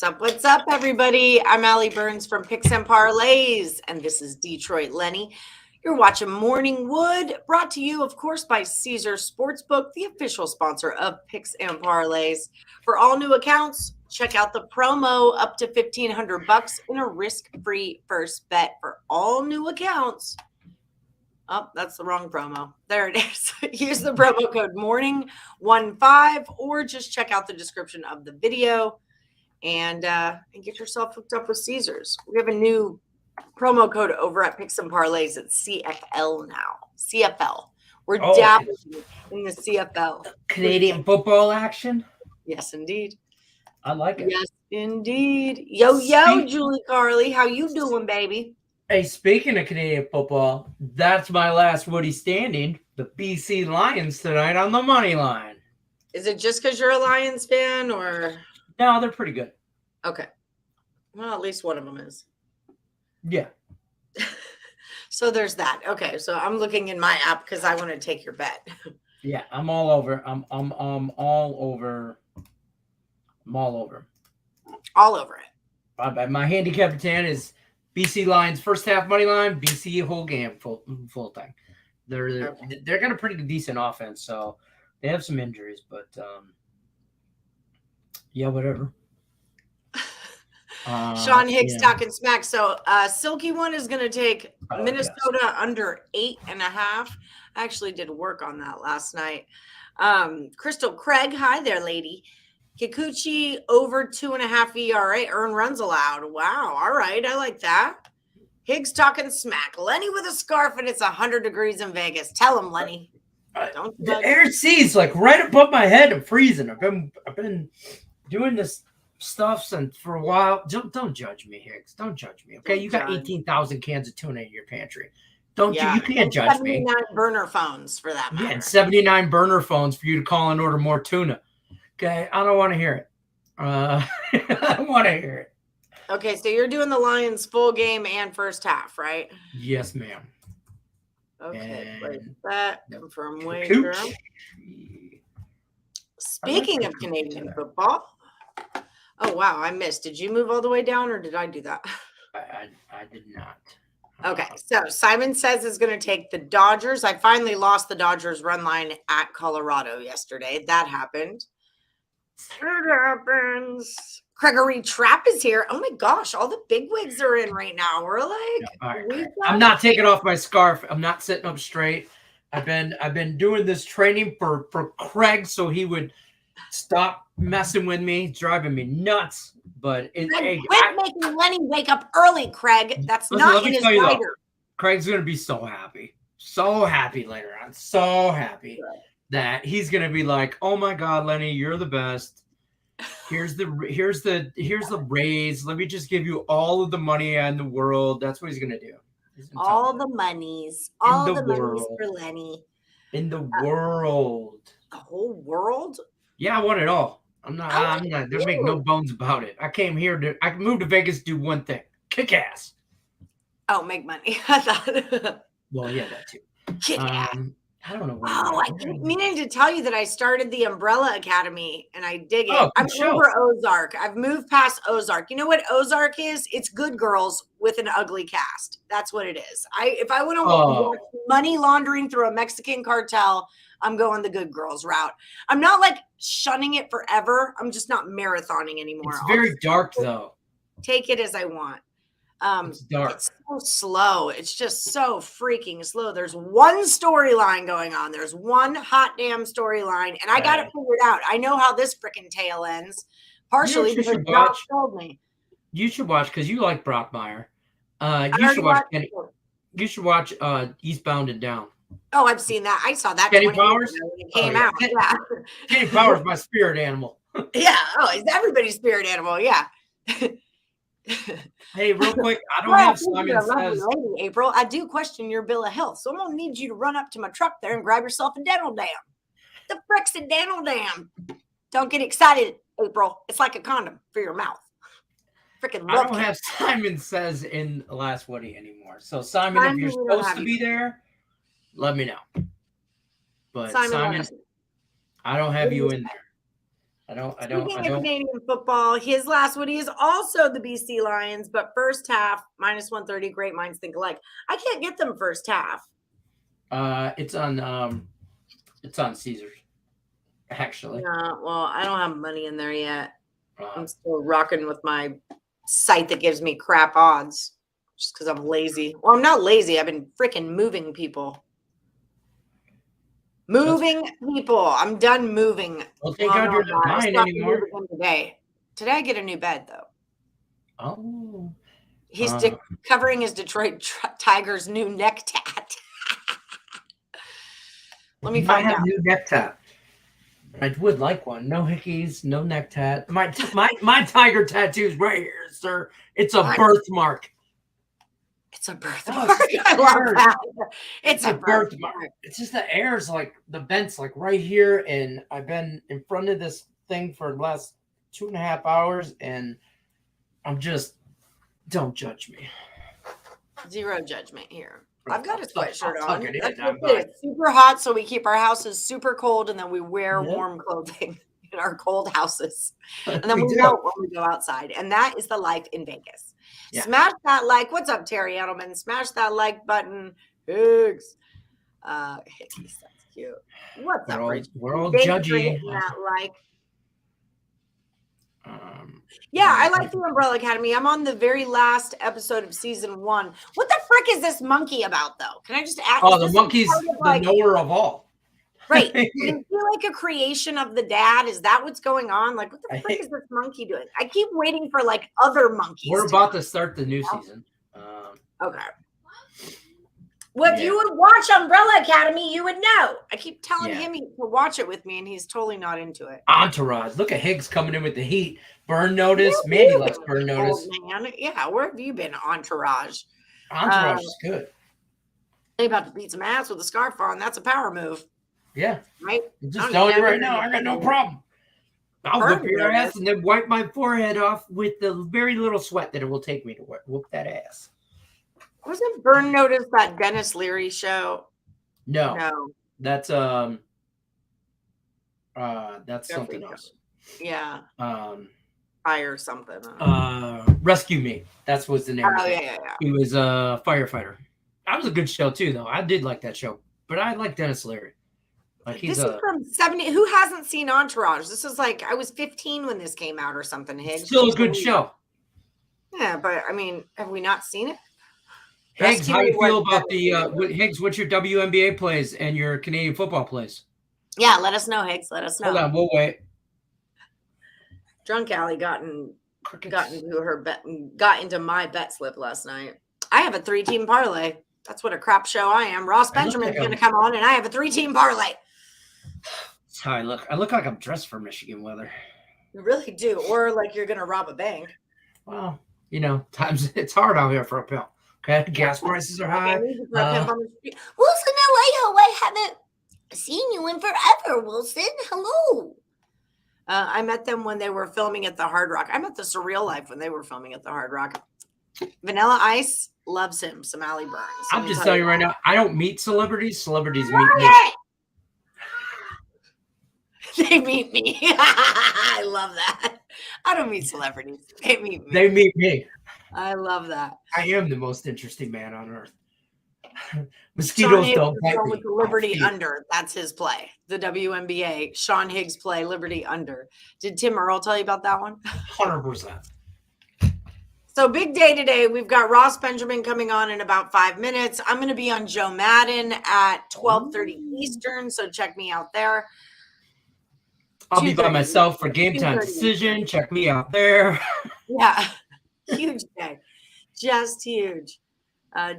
What's up, everybody? I'm Allie Burns from Picks and Parlays, and this is Detroit Lenny. You're watching Morning Wood, brought to you, of course, by Caesars Sportsbook, the official sponsor of Picks and Parlays. For all new accounts, check out the promo up to $1,500 in a risk-free first bet for all new accounts. Oh, that's the wrong promo. There it is. Use the promo code MORNING15 or just check out the description of the video and get yourself hooked up with Caesars. We have a new promo code over at Picks and Parlays. It's CFL now. CFL. We're dabbling in the CFL. Canadian football action? Yes, indeed. I like it. Yes, indeed. Yo, Julie Carly. How you doing, baby? Hey, speaking of Canadian football, that's my last Woody standing. The BC Lions tonight on the money line. Is it just because you're a Lions fan, or? No, they're pretty good. Okay. Well, at least one of them is. Yeah. So there's that. Okay, so I'm looking in my app because I want to take your bet. Yeah, I'm all over. I'm all over. I'm all over. All over it. My handicapper 10 is BC Lions first half money line, BC whole game full thing. They're got a pretty decent offense, so they have some injuries, but yeah, whatever. Sean Higgs talking smack. So Silky One is going to take Minnesota under 8.5. I actually did work on that last night. Crystal Craig, hi there, lady. Kikuchi over 2.5 ERA, earn runs allowed. Wow, all right, I like that. Higgs talking smack. Lenny with a scarf, and it's 100 degrees in Vegas. Tell him, Lenny. The air seas like right above my head. I'm freezing. I've been doing this stuff since for a while. Don't judge me, Higgs. Don't judge me. Okay, you got 18,000 cans of tuna in your pantry. You can't judge me. 79 burner phones for that matter. Yeah, and 79 burner phones for you to call and order more tuna. Okay, I don't want to hear it. I don't want to hear it. Okay, so you're doing the Lions full game and first half, right? Yes, ma'am. Okay, place that. Confirm wager. Speaking of Canadian football. Oh, wow, I missed. Did you move all the way down, or did I do that? I did not. Okay, so Simon says is going to take the Dodgers. I finally lost the Dodgers run line at Colorado yesterday. That happened. It happens. Gregory Trapp is here. Oh my gosh, all the bigwigs are in right now. We're like, I'm not taking off my scarf. I'm not sitting up straight. I've been doing this training for Craig so he would stop messing with me, driving me nuts. But quit making Lenny wake up early, Craig. That's not in his rider. Craig's gonna be so happy later on. So happy. Right. That he's gonna be like, "Oh my God, Lenny, you're the best. Here's the raise. Let me just give you all of the money in the world." That's what he's gonna do. All the monies for Lenny. In the world. The whole world? Yeah, I want it all. I'm not. There make no bones about it. I came here I moved to Vegas to do one thing: kick ass. Oh, make money. I thought. Well, yeah, that too. Kick ass. I don't know. I keep meaning to tell you that I started the Umbrella Academy and I dig it. Oh, I'm over Ozark. I've moved past Ozark. You know what Ozark is? It's Good Girls with an ugly cast. That's what it is. If I want to watch money laundering through a Mexican cartel, I'm going the Good Girls route. I'm not like shunning it forever. I'm just not marathoning anymore. It's very dark though. Take it as I want. It's dark. It's so slow. It's just so freaking slow. There's one storyline going on. There's one hot damn storyline, and I got it figured out. I know how this freaking tale ends. Partially because Brock told me. You should watch because you like Brockmeyer. You should watch Eastbound and Down. Oh, I've seen that. I saw that. Kenny Powers when it came out. Yeah. Kenny Powers, my spirit animal. Yeah. Oh, he's everybody's spirit animal. Yeah. Hey, real quick, I don't have Simon Says. Lady, April, I do question your bill of health, so I'm gonna need you to run up to my truck there and grab yourself a dental dam. The frick's a dental dam? Don't get excited, April. It's like a condom for your mouth. Freaking I don't have Simon Says in Last Woody anymore. So Simon, if you're supposed to be there, let me know. But Simon, I don't have you in there. Speaking of Canadian football, his last Woody is also the BC Lions, but first half -130. Great minds think alike. I can't get them first half. It's on Caesars, actually. Yeah, well, I don't have money in there yet. I'm still rocking with my site that gives me crap odds just because I'm lazy. Well, I'm not lazy. I've been freaking moving people. I'm done moving. Well, thank God you're not mine anymore. Today I get a new bed, though. Oh. He's covering his Detroit Tigers' new neck tat. Let me find out. New neck tat. I would like one. No hickeys, no neck tat. My tiger tattoo's right here, sir. It's a birthmark. It's a birthmark. I love that. It's a birthmark. It's just the air's like the vent's like right here, and I've been in front of this thing for the last 2.5 hours, and I'm just don't judge me. Zero judgment here. I've got a sweatshirt on. It's super hot, so we keep our houses super cold, and then we wear warm clothing in our cold houses. And then we melt when we go outside. And that is the life in Vegas. Yeah. Smash that like. What's up, Terry Edelman? Smash that like button. Higgs. Higgs, that's cute. What's up, Rich? We're all judgy. That like. Yeah, I like the Umbrella Academy. I'm on the very last episode of season 1. What the frick is this monkey about, though? Can I just ask? Oh, the monkey's the knower of all. Right. Does it feel like a creation of the dad? Is that what's going on? Like, what the frick is this monkey doing? I keep waiting for, like, other monkeys. We're about to start the new season. Okay. Well, if you would watch Umbrella Academy, you would know. I keep telling him to watch it with me, and he's totally not into it. Entourage. Look at Higgs coming in with the heat. Burn notice. Mandy likes burn notice. Man. Yeah, where have you been, Entourage? Entourage is good. They about to beat some ass with a scarf on. That's a power move. Yeah. Right? I'm just telling you right now, I got no problem. I'll whip your ass and then wipe my forehead off with the very little sweat that it will take me to whoop that ass. Wasn't Burn Notice that Dennis Leary show? No. That's something else. Yeah. Fire something. Rescue Me. That's what's the name. Oh, yeah. He was a firefighter. That was a good show too, though. I did like that show, but I like Dennis Leary. Like this is from 70. Who hasn't seen Entourage? This is like I was 15 when this came out or something. Higgs. Still a good show. Yeah, but I mean, have we not seen it? Higgs, how do you feel about the Higgs? What's your WNBA plays and your Canadian football plays? Yeah, let us know, Higgs. Let us know. Hold on, we'll wait. Drunk Alley got into her bet, got into my bet slip last night. I have a 3-team parlay. That's what a crap show I am. Ross Benjamin's going to come on, and I have a 3-team parlay. That's how I look. I look like I'm dressed for Michigan weather. You really do, or like you're going to rob a bank. Well, times it's hard out here for a pill. Okay, gas prices are high. Wilson, I haven't seen you in forever, Wilson. Hello. I met them when they were filming at the Hard Rock. I met the Surreal Life when they were filming at the Hard Rock. Vanilla Ice loves him, some Allie Burns. I'm just telling you right now, I don't meet celebrities. Celebrities meet me. They meet me. I love that. I don't meet celebrities. They meet me. They meet me. I love that. I am the most interesting man on earth. Mosquitoes don't bite me. With Liberty under. That's his play. The WNBA. Sean Higgs play Liberty under. Did Tim Earl tell you about that one? 100%. So big day today. We've got Ross Benjamin coming on in about 5 minutes. I'm going to be on Joe Madden at 12:30 Eastern. So check me out there. I'll be by myself for Game Time Decision. Check me out there. Yeah. Huge day. Just huge.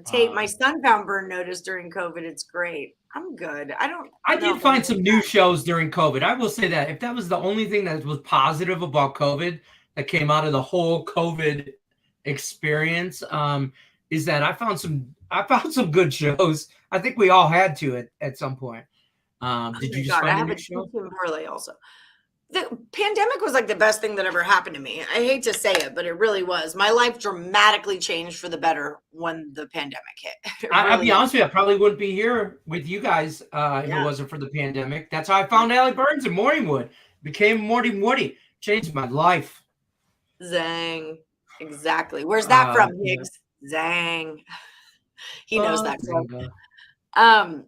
Tate, my son found Burn Notice during COVID. It's great. I'm good. I did find some new shows during COVID. I will say that if that was the only thing that was positive about COVID that came out of the whole COVID experience, is that I found some good shows. I think we all had to at some point. Did you just find a new show? Parlay also. The pandemic was like the best thing that ever happened to me. I hate to say it, but it really was. My life dramatically changed for the better when the pandemic hit. I'll be honest with you, I probably wouldn't be here with you guys if it wasn't for the pandemic. That's how I found Allie Burns in Morningwood. Became Morty Woody. Changed my life. Zang. Exactly. Where's that from, Yeah. Higgs? Zang. He knows that song. Zanga.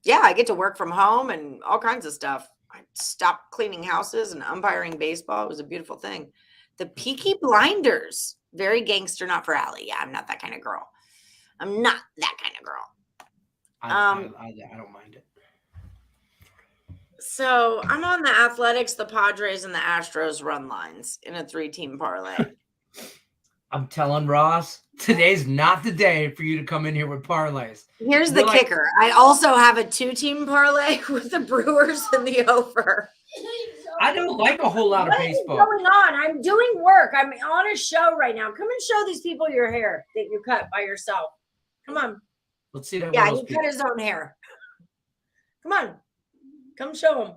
Yeah, I get to work from home and all kinds of stuff. I stopped cleaning houses and umpiring baseball. It was a beautiful thing. The Peaky Blinders. Very gangster, not for Allie. Yeah, I'm not that kind of girl. I'm not that kind of girl. I don't mind it. So I'm on the Athletics, the Padres, and the Astros run lines in a 3-team parlay. I'm telling Ross, today's not the day for you to come in here with parlays. Here's the kicker. I also have a 2-team parlay with the Brewers and the over. I don't like a whole lot of baseball. What is going on? I'm doing work. I'm on a show right now. Come and show these people your hair that you cut by yourself. Come on. Let's see that. Yeah, he cut his own hair. Come on. Come show him.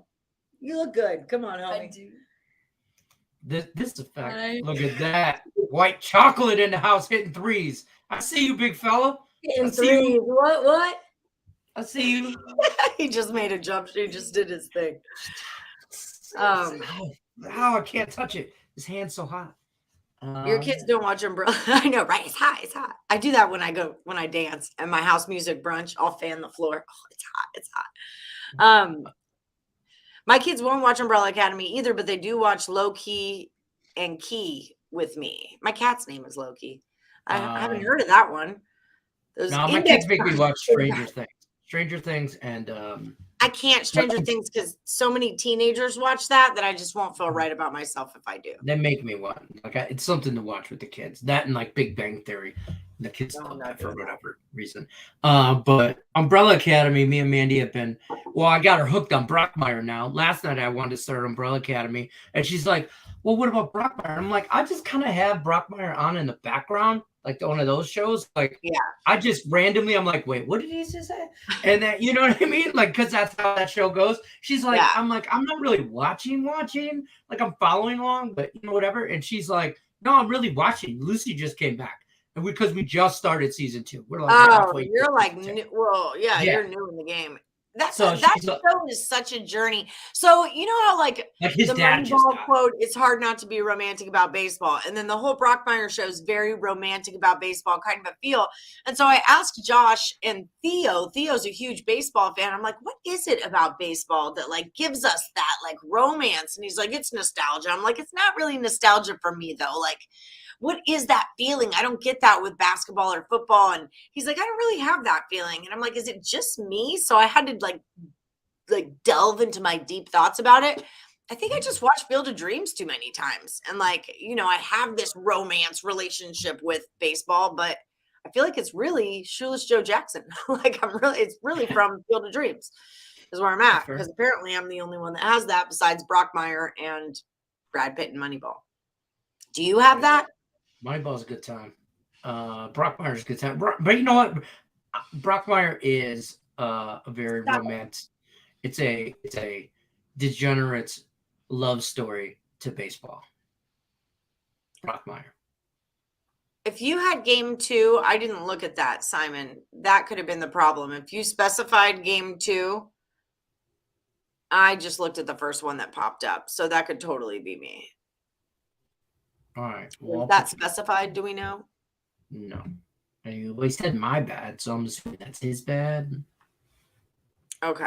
You look good. Come on, homie. I do. This effect. Look at that. White chocolate in the house hitting threes. I see you, big fella. Hitting threes. What? I see you. He just made a jump. He just did his thing. I can't touch it. His hand's so hot. Your kids don't watch Umbrella. I know, right? It's hot. It's hot. I do that when I dance and my house music brunch. I'll fan the floor. Oh, it's hot. It's hot. My kids won't watch Umbrella Academy either, but they do watch Low Key and Key with me. My cat's name is Low Key. I haven't heard of that one. No, my kids make me watch Stranger Things, and I can't Stranger Things because so many teenagers watch that I just won't feel right about myself if I do. They make me watch. It's something to watch with the kids. That and like Big Bang Theory. The kids love that for whatever reason. But Umbrella Academy, me and Mandy have been. Well, I got her hooked on Brockmire now. Last night I wanted to start Umbrella Academy, and she's like, "Well, what about Brockmire?" I'm like, I just kind of have Brockmire on in the background, like one of those shows. Like, yeah, I just randomly, I'm like, wait, what did he just say? And that, you know what I mean? Like, because that's how that show goes. She's like, I'm like, I'm not really watching. Like, I'm following along, but you know, whatever. And she's like, no, I'm really watching. Lucy just came back. And because we just started season 2. We're like, you're like, you're new in the game. That show is such a journey. So you know how like his the dad Moneyball quote, "It's hard not to be romantic about baseball," and then the whole Brockmire show is very romantic about baseball, kind of a feel. And so I asked Josh and Theo. Theo's a huge baseball fan. I'm like, what is it about baseball that like gives us that like romance? And he's like, it's nostalgia. I'm like, it's not really nostalgia for me though. Like, what is that feeling? I don't get that with basketball or football. And he's like, I don't really have that feeling. And I'm like, is it just me? So I had to like delve into my deep thoughts about it. I think I just watched Field of Dreams too many times. And like, you know, I have this romance relationship with baseball, but I feel like it's really Shoeless Joe Jackson. Like it's really from Field of Dreams is where I'm at. Because apparently I'm the only one that has that besides Brockmire and Brad Pitt and Moneyball. Do you have that? Moneyball's a good time. Brockmire's a good time. But you know what? Brockmire is a very romantic. It's a degenerate love story to baseball. Brockmire. If you had game 2, I didn't look at that, Simon. That could have been the problem. If you specified game 2, I just looked at the first one that popped up. So that could totally be me. All right. Well, is that specified? Do we know? No. Well, he said my bad, so I'm assuming that's his bad. Okay.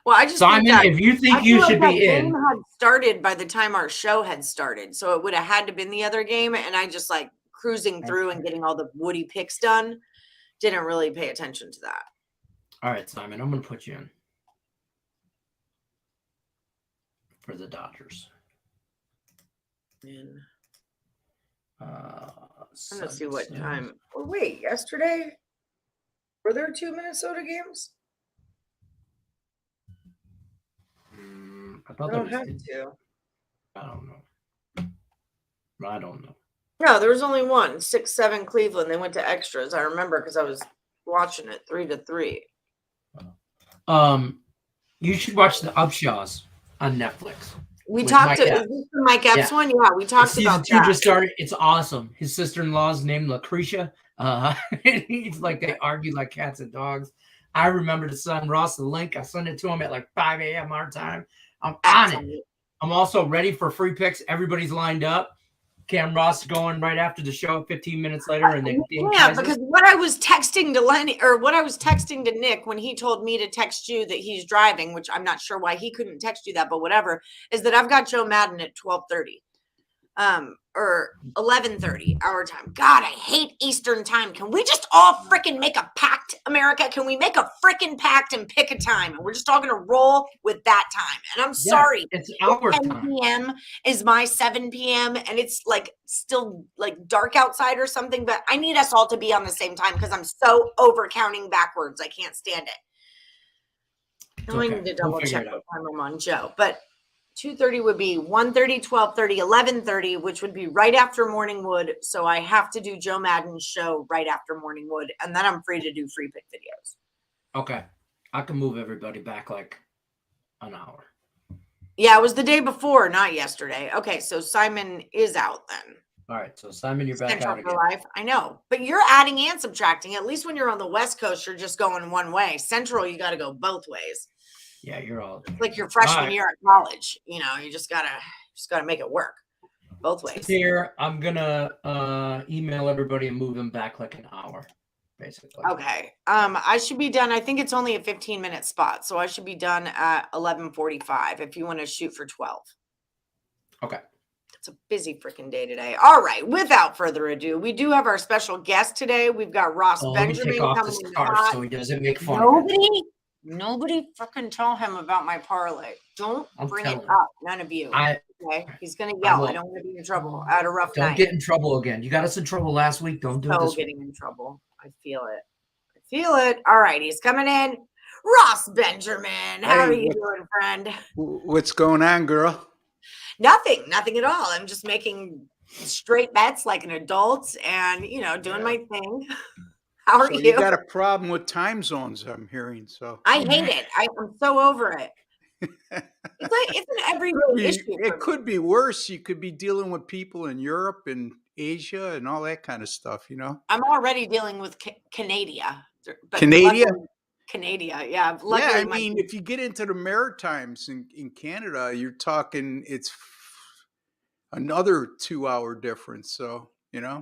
Well, I just Simon, if you think you should be in, game had started by the time our show had started, so it would have had to been the other game, and I just like cruising through and getting all the Woody picks done. Didn't really pay attention to that. All right, Simon, I'm going to put you in for the Dodgers. I'm gonna see what time. Oh, wait, yesterday were there 2 Minnesota games? I thought don't have to. I don't know. No, there was only one. 6-7 Cleveland. They went to extras. I remember because I was watching it 3-3. You should watch the Upshaws on Netflix. We talked to is this the Mike Epps one? Yeah, we talked about season 2 just started. It's awesome. His sister-in-law is named Lucretia. He's like they argue like cats and dogs. I remember to send Ross the link. I sent it to him at like 5 a.m. our time. I'm on it. I'm also ready for free picks. Everybody's lined up. Cam Ross going right after the show 15 minutes later. And then because what I was texting to Lenny, or what I was texting to Nick when he told me to text you that he's driving, which I'm not sure why he couldn't text you that, but whatever, is that I've got Joe Madden at 12:30. Or 11:30 our time. God, I hate Eastern time. Can we just all freaking make a pact, America? Can we make a freaking pact and pick a time? And we're just all going to roll with that time. And I'm sorry. It's our 10 time. p.m. is my 7 p.m. and it's like still like dark outside or something, but I need us all to be on the same time because I'm so over counting backwards. I can't stand it. I need to double check what time I'm on Joe, but 2:30 would be 1:30, 12:30, 11:30, which would be right after Morning Wood. So I have to do Joe Madden's show right after Morning Wood, and then I'm free to do free pick videos. Okay. I can move everybody back like an hour. Yeah, it was the day before, not yesterday. Okay, so Simon is out then. All right, so Simon, you're back Central out again. Life. I know, but you're adding and subtracting. At least when you're on the West Coast, you're just going one way. Central, you got to go both ways. Yeah, you're all like your freshman year at college. You know, you just gotta make it work both ways. Here, I'm gonna email everybody and move them back like an hour, basically. Okay. I should be done. I think it's only a 15-minute spot, so I should be done at 11:45 if you want to shoot for 12. Okay. It's a busy freaking day today. All right. Without further ado, we do have our special guest today. We've got Ross Benjamin coming the scarf so he doesn't make fun of Nobody fucking tell him about my parlay. Don't bring it up. None of you. Okay? He's going to yell. I don't want to be in trouble. I had a rough night. Don't get in trouble again. You got us in trouble last week. Don't do it this getting in trouble. I feel it. All right. He's coming in. Ross Benjamin. How are you doing, friend? What's going on, girl? Nothing at all. I'm just making straight bets like an adult and, doing my thing. How are you? You got a problem with time zones, I'm hearing. So I hate it. I'm so over it. It's an everyday issue. It could be worse. You could be dealing with people in Europe and Asia and all that kind of stuff, I'm already dealing with Canada. Canada, yeah. Luckily, I mean, if you get into the Maritimes in Canada, you're talking it's another 2-hour difference. So, I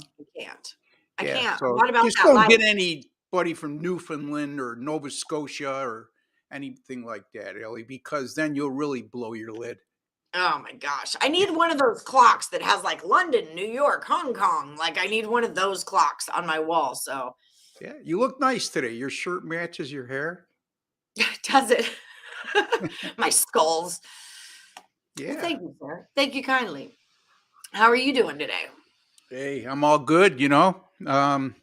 can't. So what about just that? Don't get anybody from Newfoundland or Nova Scotia or anything like that, Ellie, because then you'll really blow your lid. Oh my gosh. I need one of those clocks that has like London, New York, Hong Kong. Like I need one of those clocks on my wall. So yeah, you look nice today. Your shirt matches your hair. Does it? My skulls. Yeah. Well, thank you, sir. Thank you kindly. How are you doing today? Hey, I'm all good, Been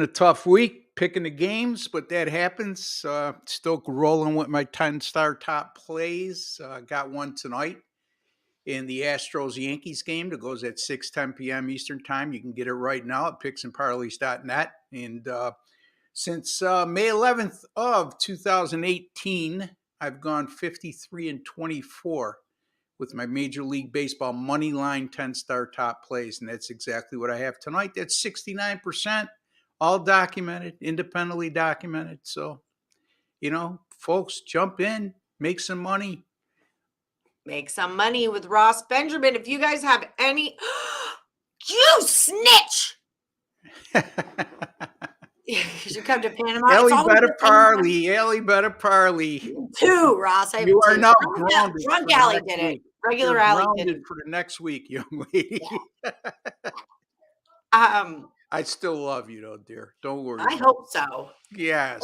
a tough week picking the games, but that happens. Still rolling with my 10-star top plays. Got one tonight in the Astros-Yankees game that goes at 6:10 p.m. Eastern time. You can get it right now at picksandparlays.net. And since May 11th of 2018, I've gone 53-24 with my Major League Baseball money line 10-star top plays. And that's exactly what I have tonight. That's 69%, all documented, independently documented. So, folks, jump in, make some money. Make some money with Ross Benjamin. If you guys have any, you snitch. You should come to Panama. Ellie better parley. Two, Ross. You are now grounded. Drunk Alley did it. Regular Alley did it. For the next week, young lady. Yeah. I still love you, though, dear. Don't worry. I hope so. Yes.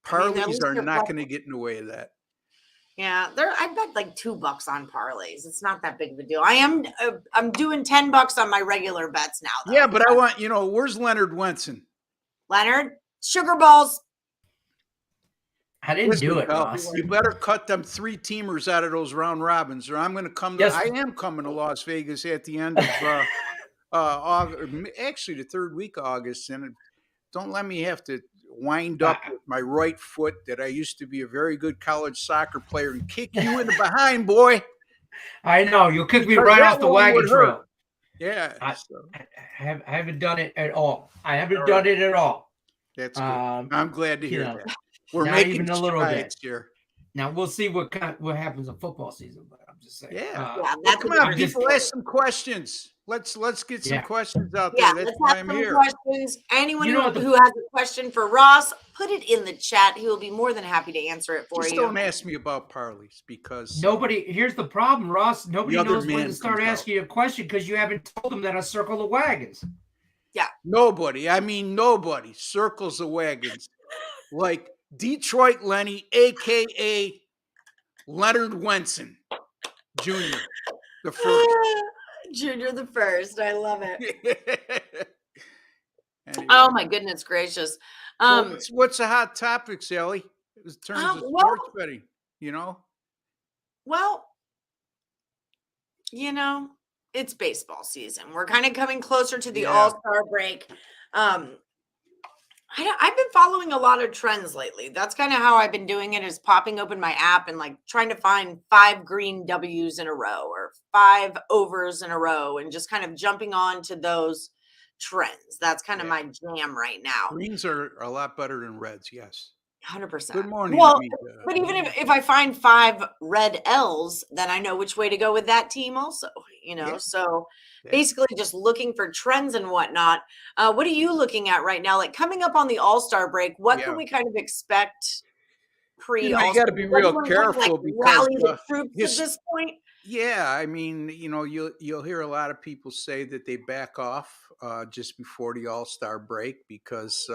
Parlays are not going to get in the way of that. Yeah, I bet like $2 on parlays. It's not that big of a deal. I'm doing $10 on my regular bets now, though. Yeah, but I want, where's Leonard Wenson? Leonard, sugar balls. I didn't do it, Ross. You better cut them 3-teamers out of those round robins, or I'm going to come. I am coming to Las Vegas at the end of August, actually the third week of August, and don't let me have to wind up with my right foot that I used to be a very good college soccer player and kick you in the behind, boy. I know. You'll kick me right off the wagon trail. Yeah. I haven't done it at all. That's good. I'm glad to hear that. We're not making even a little bit here. Now we'll see what happens in football season, but I'm I'm just saying. Yeah. Yeah, Well, that's come a on, different people, story. ask some questions. Let's get some Yeah. questions out Yeah, there. That's let's why have I'm some here. questions. Anyone You know what who has a question for Ross, put it in the chat. He will be more than happy to answer it for Just you. don't ask me about parlays because Nobody. Here's the problem, Ross. Nobody other knows when man to start comes out. asking you a question because you haven't told them that I circle the wagons. nobody, I mean nobody, circles the wagons like Detroit Lenny, aka Leonard Wenson Jr. the first. Junior the first. I love it. Anyway. Oh my goodness gracious. Well, what's the hot topic, Sally? In terms of well- sports betting, Well, it's baseball season. We're kind of coming closer to the Yeah. All-Star break. I've been following a lot of trends lately. That's kind of how I've been doing it, is popping open my app and like trying to find 5 green W's in a row or 5 overs in a row and just kind of jumping on to those trends. That's kind of Yeah. my jam right now. Greens are a lot better than reds. Yes. 100%. Good morning. Well, I mean, but even if I find 5 red L's, then I know which way to go with that team also, Yeah. So Yeah. basically just looking for trends and whatnot. What are you looking at right now? Like coming up on the All-Star break, what can we kind of expect pre-All-Star? you got to be What do real you wanna kind of, careful like, because rally the troops his- at this point? yeah, I mean, you'll hear a lot of people say that they back off just before the All-Star break because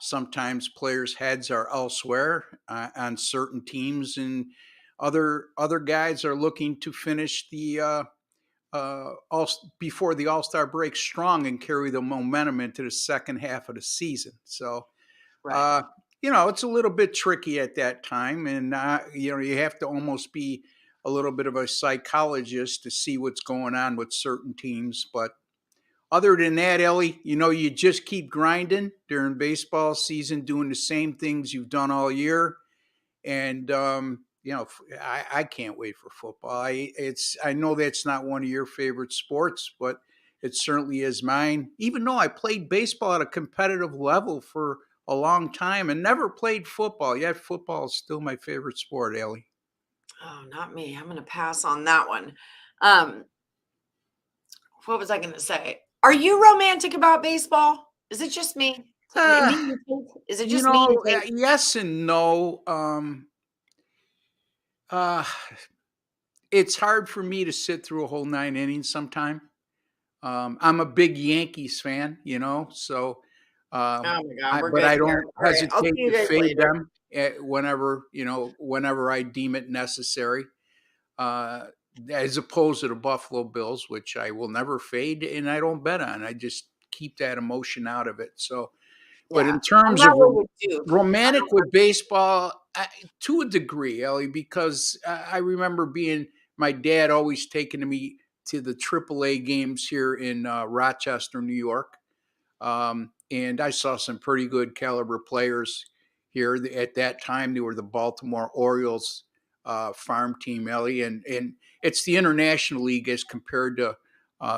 sometimes players' heads are elsewhere on certain teams, and other guys are looking to finish the before the All-Star break strong and carry the momentum into the second half of the season. So, Right. it's a little bit tricky at that time, and you have to almost be a little bit of a psychologist to see what's going on with certain teams. But other than that, Ellie, you just keep grinding during baseball season, doing the same things you've done all year. And, I can't wait for football. I know that's not one of your favorite sports, but it certainly is mine. Even though I played baseball at a competitive level for a long time and never played football, yet football is still my favorite sport, Ellie. Oh, not me. I'm going to pass on that one. What was I going to say? Are you romantic about baseball? Is it just me? Is it just me? Yes and no. It's hard for me to sit through a whole 9 innings sometime. I'm a big Yankees fan, so Oh my God, we're but good I here. don't All right, I'll hesitate see you to guys fade later. them whenever I deem it necessary. As opposed to the Buffalo Bills, which I will never fade and I don't bet on. I just keep that emotion out of it. So, but Yeah, in terms I'm of not with Duke. romantic with baseball, to a degree, Ellie, because I remember my dad always taking me to the AAA games here in Rochester, New York. And I saw some pretty good caliber players here. At that time, they were the Baltimore Orioles farm team, Ellie, and it's the International League as compared to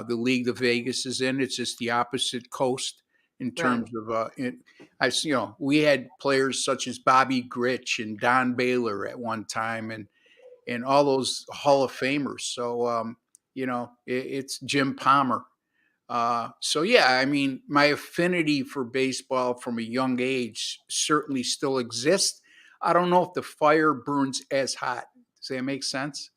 the league the Vegas is in. It's just the opposite coast in terms of we had players such as Bobby Grich and Don Baylor at one time, and all those Hall of Famers. So it's Jim Palmer. So yeah, I mean, my affinity for baseball from a young age certainly still exists. I don't know if the fire burns as hot. Does that make sense?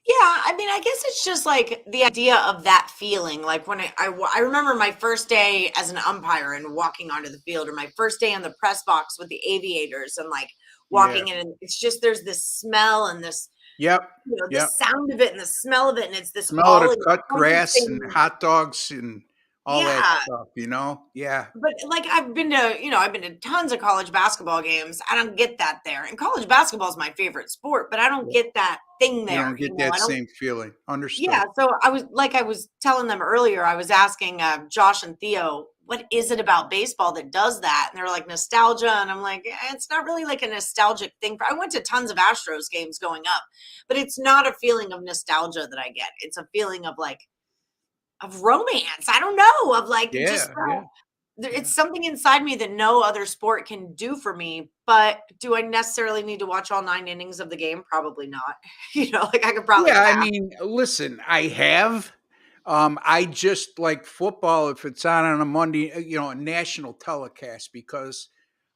Yeah, I mean, I guess it's just like the idea of that feeling. Like when I remember my first day as an umpire and walking onto the field, or my first day in the press box with the Aviators and like walking in, and it's just there's this smell and this Yep. the sound of it and the smell of it, and it's this Smell of the cut grass and hot dogs and all that Yeah. stuff, Yeah. But like I've been to tons of college basketball games. I don't get that there. And college basketball is my favorite sport, but I don't get that thing there. You don't get that same feeling. Understood. Yeah. So I was telling them earlier, I was asking Josh and Theo, what is it about baseball that does that? And they're like nostalgia. And I'm like, it's not really like a nostalgic thing. I went to tons of Astros games going up, but it's not a feeling of nostalgia that I get. It's a feeling of like, of romance. I don't know, of like just it's something inside me that no other sport can do for me. But do I necessarily need to watch all 9 innings of the game? Probably not. Like I could probably Yeah, I pass. mean, listen, I have. I just like football if it's on a Monday, a national telecast, because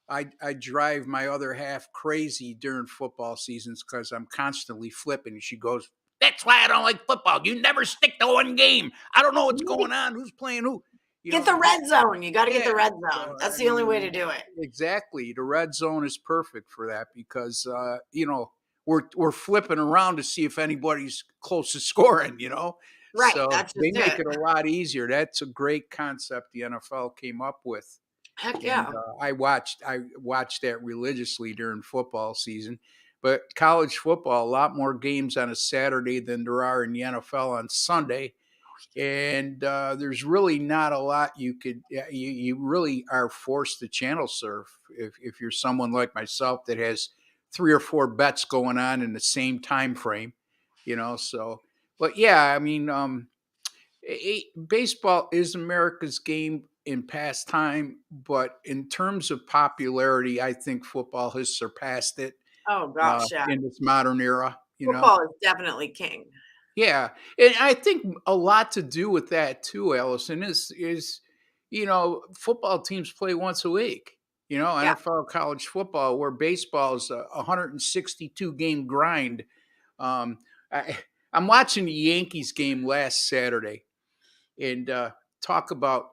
I drive my other half crazy during football seasons because I'm constantly flipping. And she goes, "That's why I don't like football. You never stick to one game. I don't know what's going on. Who's playing who?" Get the red zone. You got to get the Yeah. red So, zone. That's I the only way to mean, do it. exactly. The red zone is perfect for that because we're flipping around to see if anybody's close to scoring. Right. So That's they just make it. it a lot easier. That's a great concept the NFL came up with. Heck And yeah. I watched that religiously during football season. But college football, a lot more games on a Saturday than there are in the NFL on Sunday. And there's really not a lot you really are forced to channel surf if you're someone like myself that has 3 or 4 bets going on in the same time frame, so. But yeah, I mean, baseball is America's game in pastime, but in terms of popularity, I think football has surpassed it Oh gosh, yeah. in this modern era. Football is definitely king. Yeah, and I think a lot to do with that too, Allison, is football teams play once a week. Yeah. NFL college football, where baseball is a 162 game grind. Um, I, I'm watching the Yankees game last Saturday, and talk about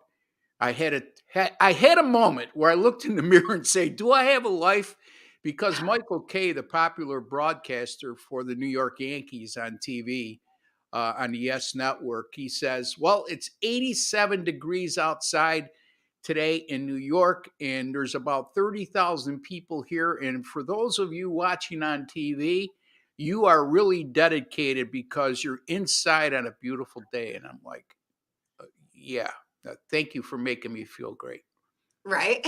I had a moment where I looked in the mirror and say, "Do I have a life?" Because Michael Kay, the popular broadcaster for the New York Yankees on TV, on the Yes Network, he says, "Well, it's 87 degrees outside today in New York, and there's about 30,000 people here. And for those of you watching on TV, you are really dedicated because you're inside on a beautiful day." And I'm like, yeah, thank you for making me feel great. Right.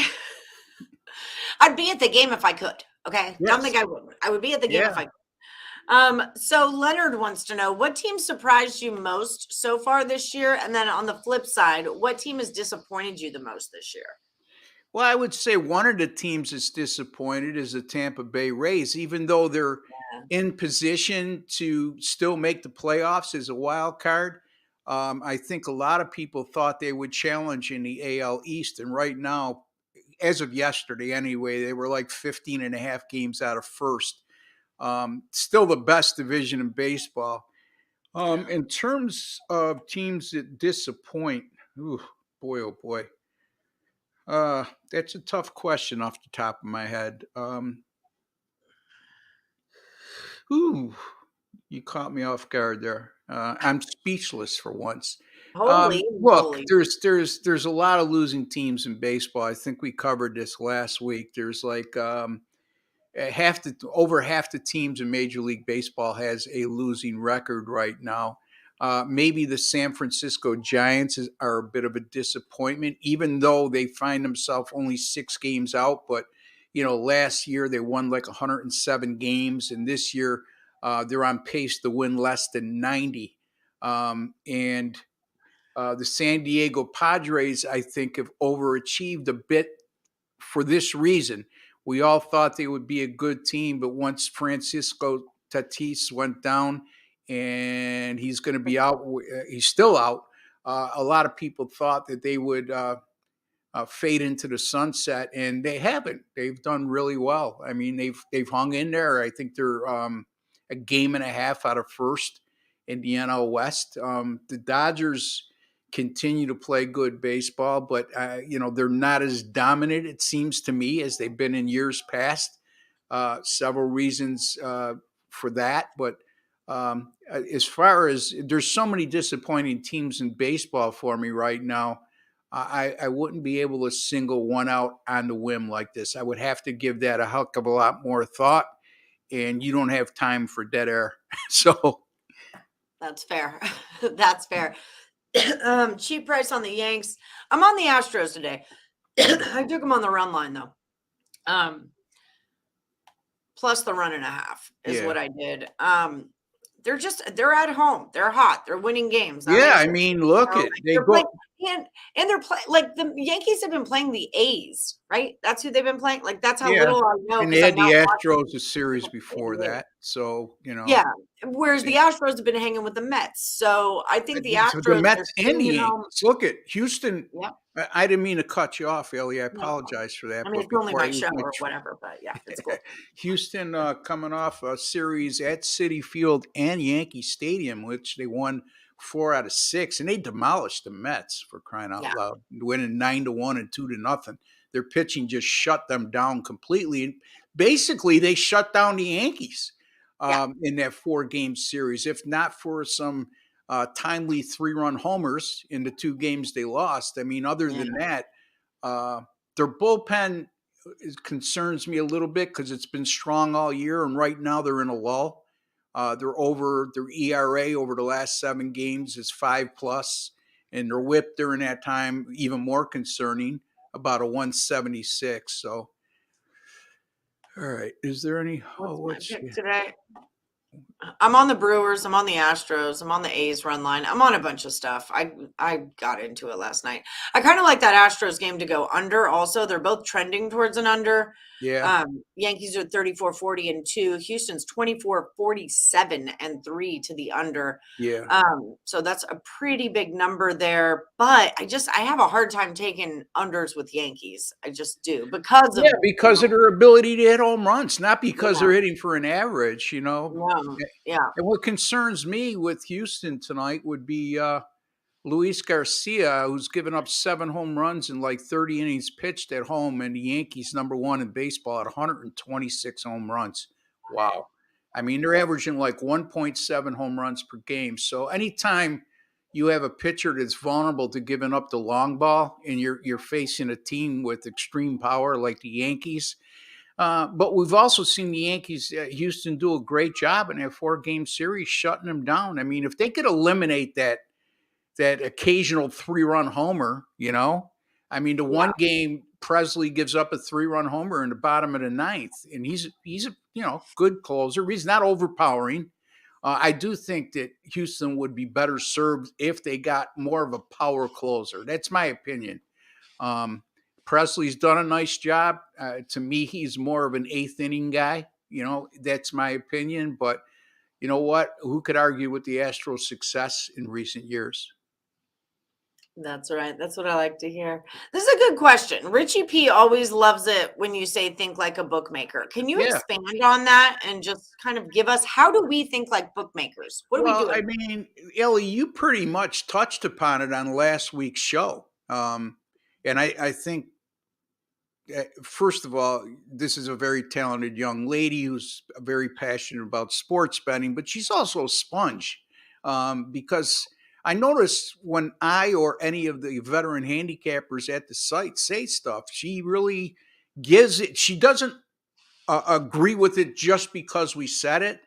I'd be at the game if I could. Okay. Don't think Yes. I wouldn't. I would be at the game if Yeah. I could. So Leonard wants to know, what team surprised you most so far this year? And then on the flip side, what team has disappointed you the most this year? Well, I would say one of the teams that's disappointed is the Tampa Bay Rays, even though they're in position to still make the playoffs as a wild card. I think a lot of people thought they would challenge in the AL East. And right now, as of yesterday anyway, they were like 15 and a half games out of first. Still the best division in baseball. In terms of teams that disappoint, ooh, boy, oh boy. That's a tough question off the top of my head. Ooh, you caught me off guard there. I'm speechless for once. Holy Look, moly. there's a lot of losing teams in baseball. I think we covered this last week. There's like over half the teams in Major League Baseball has a losing record right now. Maybe the San Francisco Giants are a bit of a disappointment, even though they find themselves only 6 games out. But last year they won like 107 games, and this year they're on pace to win less than 90. And the San Diego Padres, I think, have overachieved a bit for this reason. We all thought they would be a good team, but once Francisco Tatis went down and he's going to be out, he's still out. A lot of people thought that they would fade into the sunset, and they haven't. They've done really well. I mean, they've hung in there. I think they're a game and a half out of first in the NL West. The Dodgers continue to play good baseball, but they're not as dominant, it seems to me, as they've been in years past. Several reasons for that, but as far as there's so many disappointing teams in baseball for me right now, I wouldn't be able to single one out on the whim like this. I would have to give that a heck of a lot more thought, and you don't have time for dead air. So That's fair. That's fair. Cheap price on the Yanks. I'm on the Astros today. I took them on the run line though. Plus the run and a half is what I did. They're at home. They're hot. They're winning games. I mean, look, they go. and they're playing like the Yankees have been playing the A's, right? That's who they've been playing. Like that's how Yeah. little I know And they because had I'm the not Astros a series watching before the A's. that. So, Yeah. Whereas the Astros have been hanging with the Mets. So I think the So the Astros are Mets and the swinging home. Yankees. Look at Houston. Yeah. I didn't mean to cut you off, Ellie. I No, apologize for that. I mean, But it's only before I my lose show my or whatever, but yeah, it's cool. Houston coming off a series at Citi Field and Yankee Stadium, which they won 4 out of 6, and they demolished the Mets, for crying out loud, winning 9-1 and 2-0. Their pitching just shut them down completely, and basically they shut down the Yankees in that 4-game series. If not for some timely 3-run homers in the 2 games they lost, I mean, other than that, their bullpen concerns me a little bit because it's been strong all year, and right now they're in a lull. Their ERA over the last 7 games is 5+, and their WHIP during that time even more concerning, about a 176. So, all right, is there any? What's my pick today? I'm on the Brewers. I'm on the Astros. I'm on the A's run line. I'm on a bunch of stuff. I got into it last night. I kind of like that Astros game to go under. Also, they're both trending towards an under. Yeah. Yankees are 34-40 and 2. Houston's 24-47 and 3 to the under. Yeah. So that's a pretty big number there. But I have a hard time taking unders with Yankees. I just do because of of their ability to hit home runs, not because they're hitting for an average. Yeah. And what concerns me with Houston tonight would be Luis Garcia, who's given up 7 home runs in like 30 innings pitched at home, and the Yankees #1 in baseball at 126 home runs. Wow. I mean, they're averaging like 1.7 home runs per game. So anytime you have a pitcher that's vulnerable to giving up the long ball and you're facing a team with extreme power like the Yankees, but we've also seen the Yankees, Houston, do a great job in that 4-game series, shutting them down. I mean, if they could eliminate that occasional 3-run homer, I mean, the one game Presley gives up a 3-run homer in the bottom of the 9th, and he's a good closer. He's not overpowering. I do think that Houston would be better served if they got more of a power closer. That's my opinion. Presley's done a nice job. To me, he's more of an 8th inning guy. That's my opinion. But you know what? Who could argue with the Astros' success in recent years? That's right. That's what I like to hear. This is a good question. Richie P always loves it when you say think like a bookmaker. Can you expand on that and just kind of give us, how do we think like bookmakers? What do we do? I mean, Ellie, you pretty much touched upon it on last week's show. And I think, first of all, this is a very talented young lady who's very passionate about sports betting, but she's also a sponge because I notice when I or any of the veteran handicappers at the site say stuff, she really gives it. She doesn't agree with it just because we said it.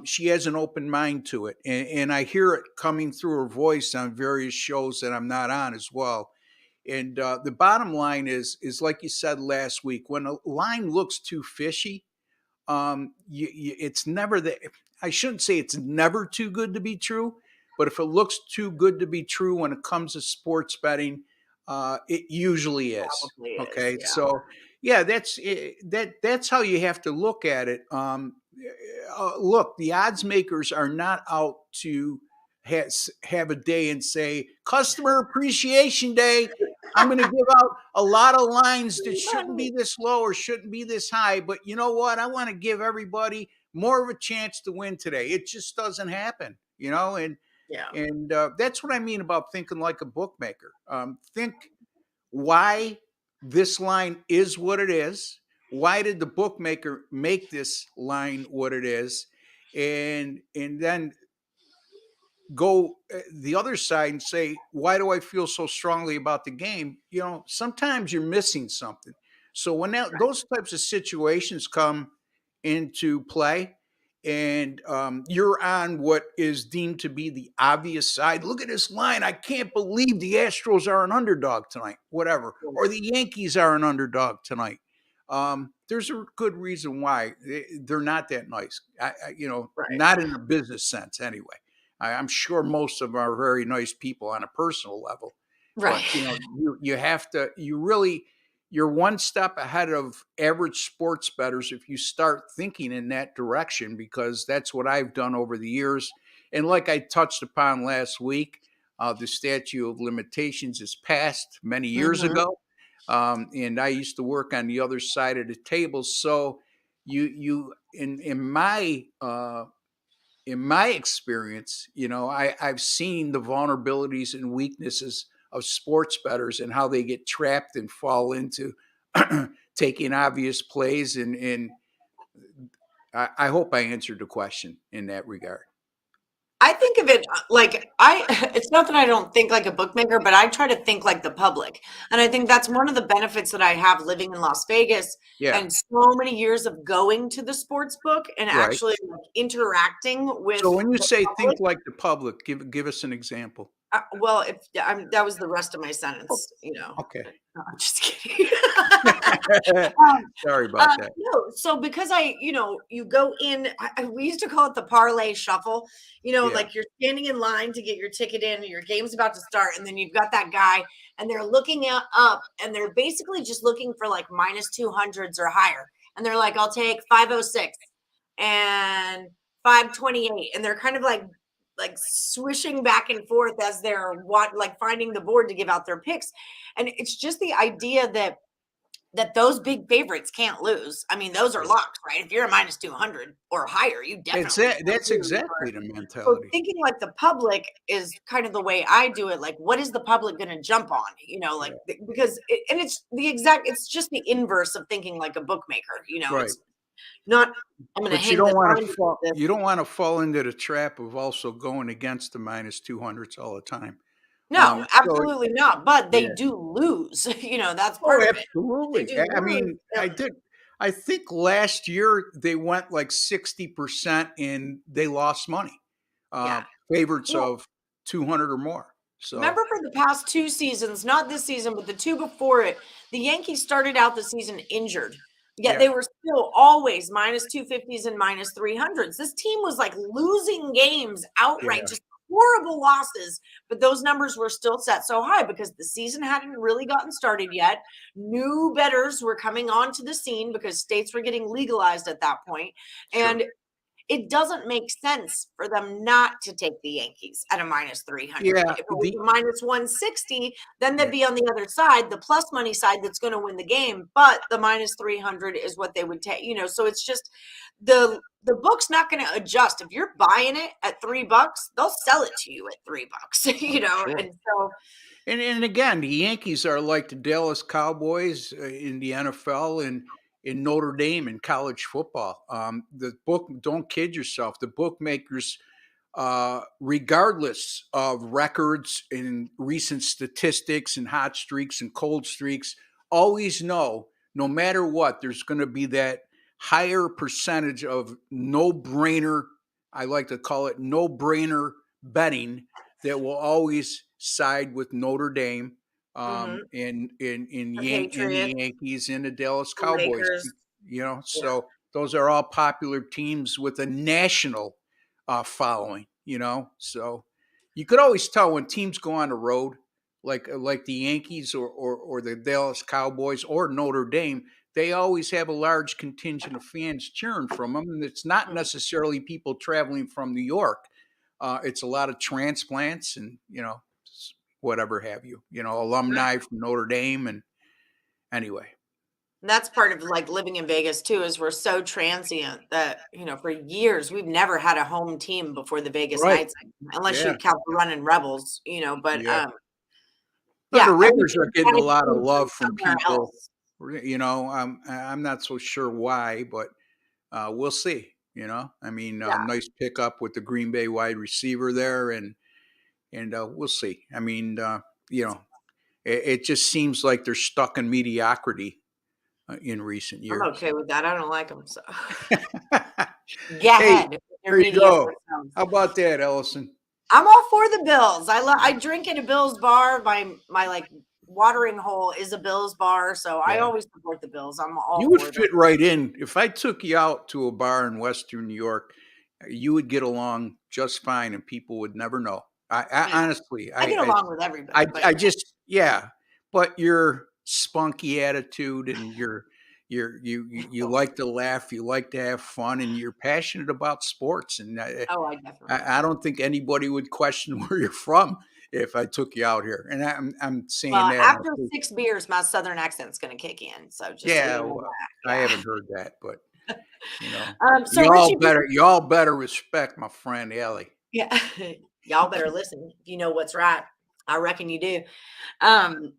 She has an open mind to it. And I hear it coming through her voice on various shows that I'm not on as well. And the bottom line is like you said last week, when a line looks too fishy, it's never that. I shouldn't say it's never too good to be true, but if it looks too good to be true when it comes to sports betting, it usually is. Okay, so that's how you have to look at it. Look, the odds makers are not out to have a day and say customer appreciation day. I'm going to give out a lot of lines that shouldn't be this low or shouldn't be this high. But you know what? I want to give everybody more of a chance to win today. It just doesn't happen, and that's what I mean about thinking like a bookmaker. Think why this line is what it is. Why did the bookmaker make this line what it is? And then go the other side and say, why do I feel so strongly about the game? Sometimes you're missing something. So when those types of situations come into play and you're on what is deemed to be the obvious side, look at this line. I can't believe the Astros are an underdog tonight, whatever, or the Yankees are an underdog tonight. There's a good reason why they're not that nice, not in a business sense anyway. I'm sure most of them are very nice people on a personal level. Right. But you have to. You're one step ahead of average sports bettors if you start thinking in that direction, because that's what I've done over the years. And like I touched upon last week, the statute of limitations is passed many years Mhm. ago. And I used to work on the other side of the table. So in my experience, I've seen the vulnerabilities and weaknesses of sports bettors and how they get trapped and fall into taking obvious plays. And I hope I answered the question in that regard. I think of it like it's not that I don't think like a bookmaker, but I try to think like the public. And I think that's one of the benefits that I have living in Las Vegas Yeah. and so many years of going to the sports book and Right. actually like, interacting with So when you the say public. think like the public, give us an example. Well, if that was the rest of my sentence, Okay. No, I'm just kidding. Sorry about that. No, so because you go in, we used to call it the parlay shuffle, Yeah. like you're standing in line to get your ticket in and your game's about to start. And then you've got that guy and they're looking up and they're basically just looking for like minus 200s or higher. And they're like, I'll take 506 and 528. And they're kind of like swishing back and forth as they're finding the board to give out their picks. And it's just the idea that those big favorites can't lose. I mean, those are locked, right? If you're a minus 200 or higher, you definitely. That's exactly the So mentality. thinking like the public is kind of the way I do it. Like, what is the public going to jump on? Because it's just the inverse of thinking like a bookmaker. Right. It's not. I'm going to But hang you don't the want line to with fall. this. You don't want to fall into the trap of also going against the minus 200s all the time. No, So absolutely not. But they Yeah. do lose. That's part of it. absolutely. They do I lose. mean, I think last year they went like 60% and they lost money. Yeah. Favorites Well, of 200 or more. So remember for the past two seasons, not this season, but the two before it, the Yankees started out the season injured. Yet Yeah. they were still always minus 250s and minus 300s. This team was like losing games outright, Yeah. just horrible losses. But those numbers were still set so high because the season hadn't really gotten started yet. New bettors were coming onto the scene because states were getting legalized at that point. Sure. And it doesn't make sense for them not to take the Yankees at a minus 300. Yeah, If it was a minus 160, then they'd be on the other side, the plus money side that's going to win the game. But the minus 300 is what they would take, so it's just the book's not going to adjust. If you're buying it at $3, they'll sell it to you at $3, Sure. and so. And again, the Yankees are like the Dallas Cowboys in the NFL and in Notre Dame in college football. The book, don't kid yourself, the bookmakers, regardless of records and recent statistics and hot streaks and cold streaks, always know, no matter what, there's going to be that higher percentage of no-brainer, I like to call it no-brainer betting, that will always side with Notre Dame in the Yankees and the Dallas Cowboys. So those are all popular teams with a national following. So you could always tell when teams go on the road, like the Yankees or the Dallas Cowboys or Notre Dame. They always have a large contingent of fans cheering from them, and it's not necessarily people traveling from New York. It's a lot of transplants and, whatever have you, alumni from Notre Dame. And anyway. And that's part of like living in Vegas too, is we're so transient that, for years, we've never had a home team before the Vegas Knights, unless you count the running Rebels, but the Raiders are getting a lot of love from people. I'm not so sure why, but we'll see. Nice pickup with the Green Bay wide receiver there, and we'll see. I mean, it just seems like they're stuck in mediocrity in recent years. I'm okay with that. I don't like them. So, ahead. There you go. How about that, Ellison? I'm all for the Bills. I drink at a Bills bar. My like watering hole is a Bills bar, so I always support the Bills. I'm all. You would fit right in if I took you out to a bar in Western New York. You would get along just fine, and people would never know. Yeah. Honestly, I get along with everybody, but I just, yeah, but your spunky attitude and you like to laugh, you like to have fun, and you're passionate about sports. And oh, I definitely I don't think anybody would question where you're from if I took you out here. And I'm saying well, that. after 6 beers, my southern accent's gonna kick in. So just so Yeah, you know well, that. I Yeah. haven't heard that, but So Richie, y'all better respect my friend Ellie. yeah, y'all better listen if you know what's right. I reckon you do. Um,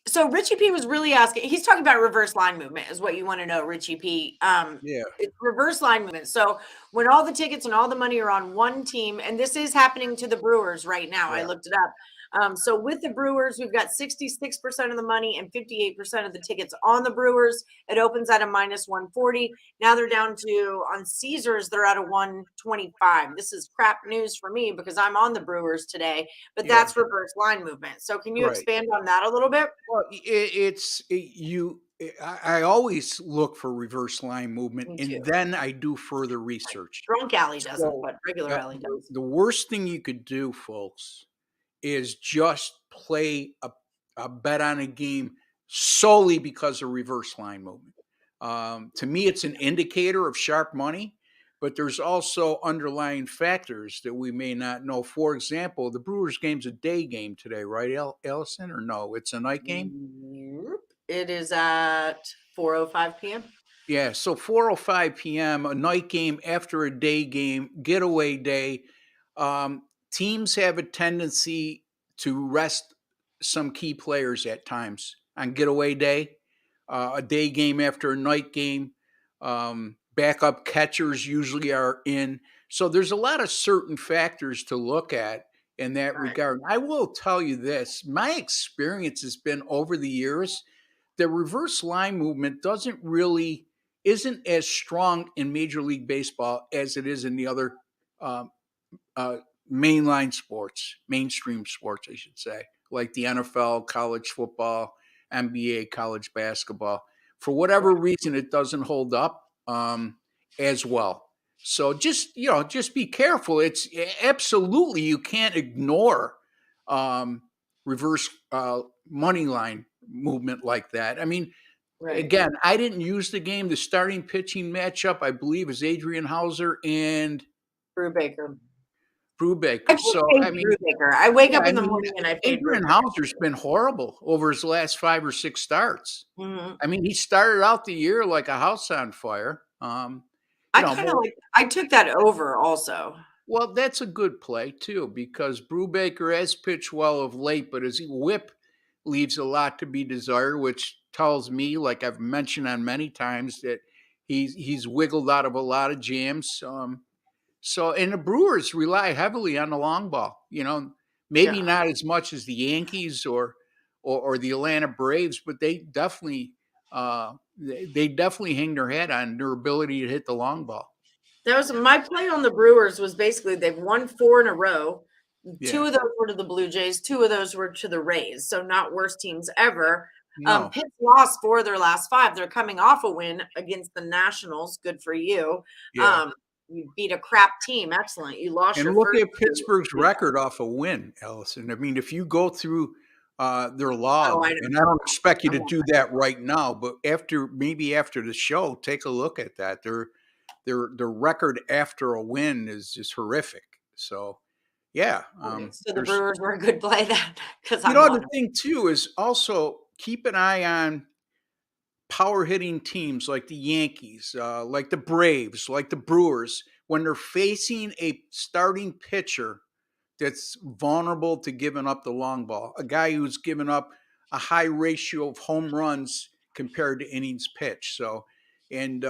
so Richie P was really asking, he's talking about reverse line movement is what you want to know, Richie P. Yeah, It's reverse line movement. So when all the tickets and all the money are on one team, and this is happening to the Brewers right now, I yeah, looked it up. So with the Brewers, we've got 66% of the money and 58% of the tickets on the Brewers. It opens at a minus 140. Now they're down to, on Caesars, they're at a 125. This is crap news for me because I'm on the Brewers today, but yeah. that's reverse line movement. So can you Right. expand on that a little bit? Well, I always look for reverse line movement, Me too. and then I do further research. Drunk alley doesn't, So but regular alley the, does. the worst thing you could do, folks, is just play a bet on a game solely because of reverse line movement. To me, it's an indicator of sharp money, but there's also underlying factors that we may not know. For example, the Brewers game's a day game today, right, Ellison? Or no, it's a night game? Nope. It is at 4:05 p.m. Yeah, so 4:05 p.m., a night game after a day game, getaway day. Teams have a tendency to rest some key players at times on getaway day, a day game after a night game. Backup catchers usually are in. So there's a lot of certain factors to look at in that Right. regard. I will tell you this, my experience has been over the years, the reverse line movement isn't as strong in Major League Baseball as it is in the other um, uh, mainstream sports, I should say, like the NFL, college football, NBA, college basketball. For whatever reason, it doesn't hold up as well. So just be careful. It's absolutely, you can't ignore um, reverse money line movement like that. I mean, Right. again, I didn't use the game. The starting pitching matchup, I believe, is Adrian Hauser and Brubaker. I Brubaker. just So, fade I mean, Brubaker. I wake yeah, up I in the mean, morning and I fade Adrian Brubaker. Hauser's been horrible over his last 5 or 6 starts. Mhm. I mean, he started out the year like a house on fire. I took that over also. Well, that's a good play too, because Brubaker has pitched well of late, but his whip leaves a lot to be desired, which tells me, like I've mentioned on many times, that he's wiggled out of a lot of jams. And the Brewers rely heavily on the long ball. Maybe Yeah. not as much as the Yankees or the Atlanta Braves, but they definitely hang their head on their ability to hit the long ball. That was my play on the Brewers was basically they've won 4 in a row. Yeah. 2 of those were to the Blue Jays, 2 of those were to the Rays. So not worst teams ever. No. Pitt's lost 4 of their last 5. They're coming off a win against the Nationals. Good for you. Yeah. You beat a crap team. Excellent. You lost And your look first at Pittsburgh's record off a win, Ellison. I mean, if you go through their log, I know. and I don't expect you to do that right now, but maybe after the show, take a look at that. Their record after a win is just horrific. So, yeah. So the Brewers were a good play then, because The thing too is also keep an eye on power hitting teams like the Yankees, like the Braves, like the Brewers, when they're facing a starting pitcher that's vulnerable to giving up the long ball, a guy who's given up a high ratio of home runs compared to innings pitched. So, and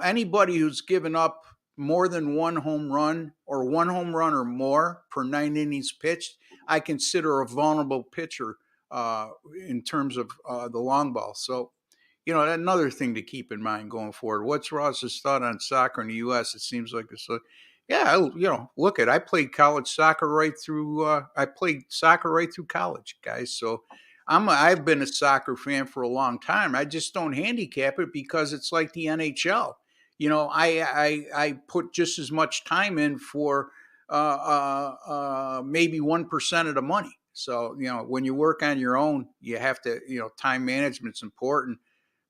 anybody who's given up more than one home run or more per 9 innings pitched, I consider a vulnerable pitcher in terms of the long ball. So, another thing to keep in mind going forward. What's Ross's thought on soccer in the U.S.? It seems like it's look I played college soccer right through. I played soccer right through college, guys. So I've been a soccer fan for a long time. I just don't handicap it because it's like the NHL. I put just as much time in for maybe 1% of the money. So, when you work on your own, you have to, time management's important.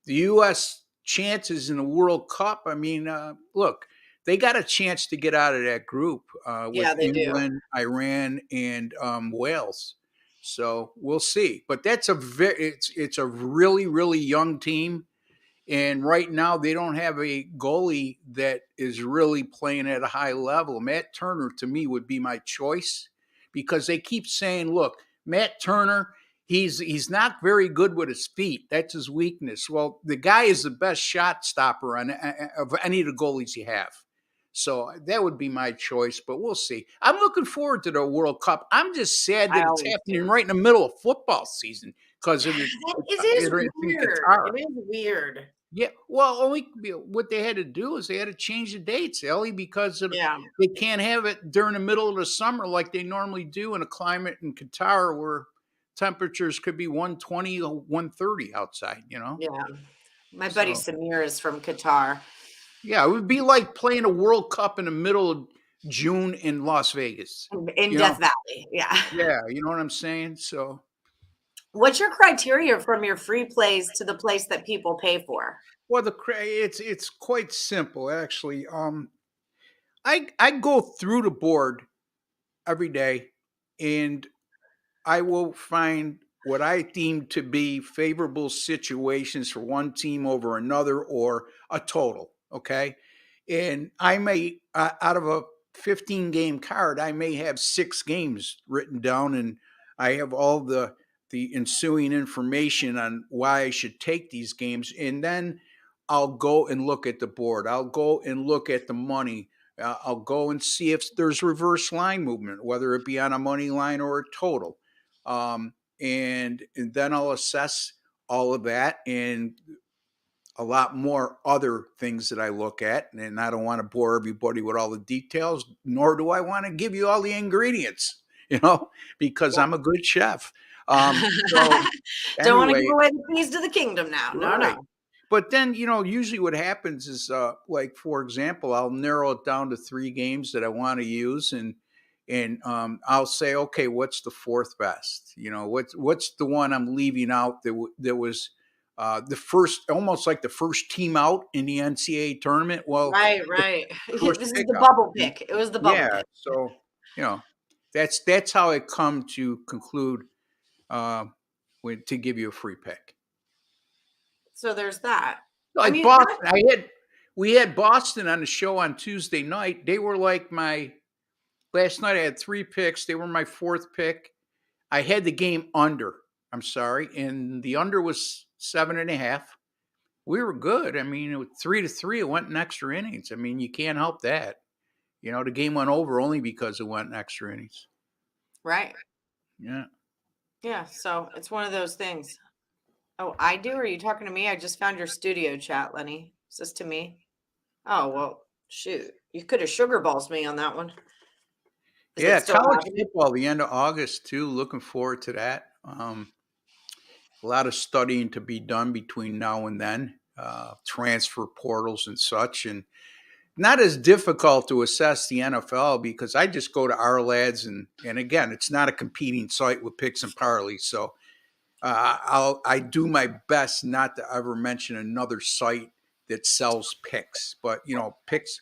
The U.S. chances in the World Cup, I mean, look, they got a chance to get out of that group with Yeah, they do. England, Iran, and Wales. So we'll see. But that's it's a really, really young team. And right now, they don't have a goalie that is really playing at a high level. Matt Turner, to me, would be my choice because they keep saying, look, Matt Turner, he's not very good with his feet. That's his weakness. Well, the guy is the best shot stopper of any of the goalies you have. So that would be my choice, but we'll see. I'm looking forward to the World Cup. I'm just sad that it's happening right in the middle of football season because It is weird. It is weird. Yeah, well, only what they had to do is they had to change the dates, Ellie, because they can't have it during the middle of the summer like they normally do in a climate in Qatar where temperatures could be 120 or 130 outside, Yeah. My buddy Samir is from Qatar. Yeah, it would be like playing a World Cup in the middle of June in Las Vegas. In Death Valley, yeah. Yeah, you know what I'm saying? So what's your criteria from your free plays to the place that people pay for? Well, it's quite simple, actually. I go through the board every day, and I will find what I deem to be favorable situations for one team over another or a total. Okay, and I may out of a 15-game card, I may have 6 games written down, and I have all the ensuing information on why I should take these games, and then I'll go and look at the board. I'll go and look at the money. I'll go and see if there's reverse line movement, whether it be on a money line or a total. And then I'll assess all of that and a lot more other things that I look at. And I don't want to bore everybody with all the details, nor do I want to give you all the ingredients, because I'm a good chef. Don't want to give away the keys to the kingdom now. No. But then, usually what happens is, like, for example, I'll narrow it down to 3 games that I want to use. And I'll say, okay, what's the fourth best? What's the one I'm leaving out that was the first, almost like the first team out in the NCAA tournament. Well, right. This is the bubble pick. It was the bubble pick. So, that's how I come to conclude to give you a free pick. So there's that. Like Boston, we had Boston on the show on Tuesday night. They were like last night I had 3 picks. They were my 4th pick. I had the game under. I'm sorry. And the under was 7.5. We were good. I mean, it was 3-3. It went in extra innings. I mean, you can't help that. The game went over only because it went in extra innings. Right. Yeah. Yeah. So it's one of those things. Oh, I do? Or are you talking to me? I just found your studio chat, Lenny. Is this to me? Oh, well, shoot. You could have sugar balls me on that one. Yeah, college football, the end of August, too. Looking forward to that. A lot of studying to be done between now and then. Transfer portals and such. And not as difficult to assess the NFL because I just go to our lads. And again, it's not a competing site with picks and parlays. So I do my best not to ever mention another site that sells picks, but picks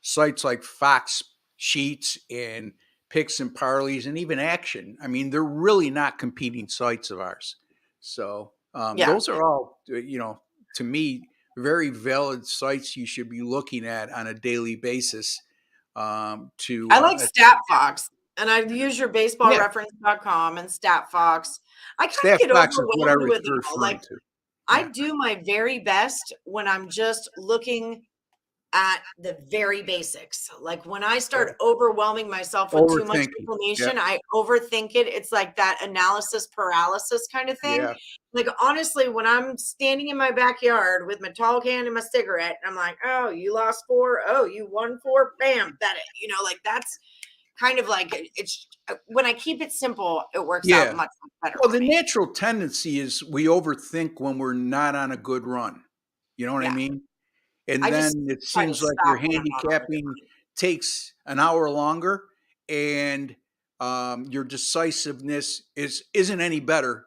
sites like Fox Sheets and Picks and Parlays and even Action. I mean, they're really not competing sites of ours. So those are all, to me, very valid sites you should be looking at on a daily basis. I like StatFox. And I use your baseballreference.com and StatFox. I kind of get overwhelmed with it. Like, I do my very best when I'm just looking at the very basics. Like when I start overwhelming myself with too much information, I overthink it. It's like that analysis paralysis kind of thing. Yeah. Like, honestly, when I'm standing in my backyard with my tall can and my cigarette, and I'm like, oh, you lost 4. Oh, you won 4. Bam, bet it. Like that's kind of like it's when I keep it simple, it works out much better. Well, the natural tendency is we overthink when we're not on a good run. You know what I mean? And then it seems like you're handicapping takes an hour longer, and your decisiveness isn't any better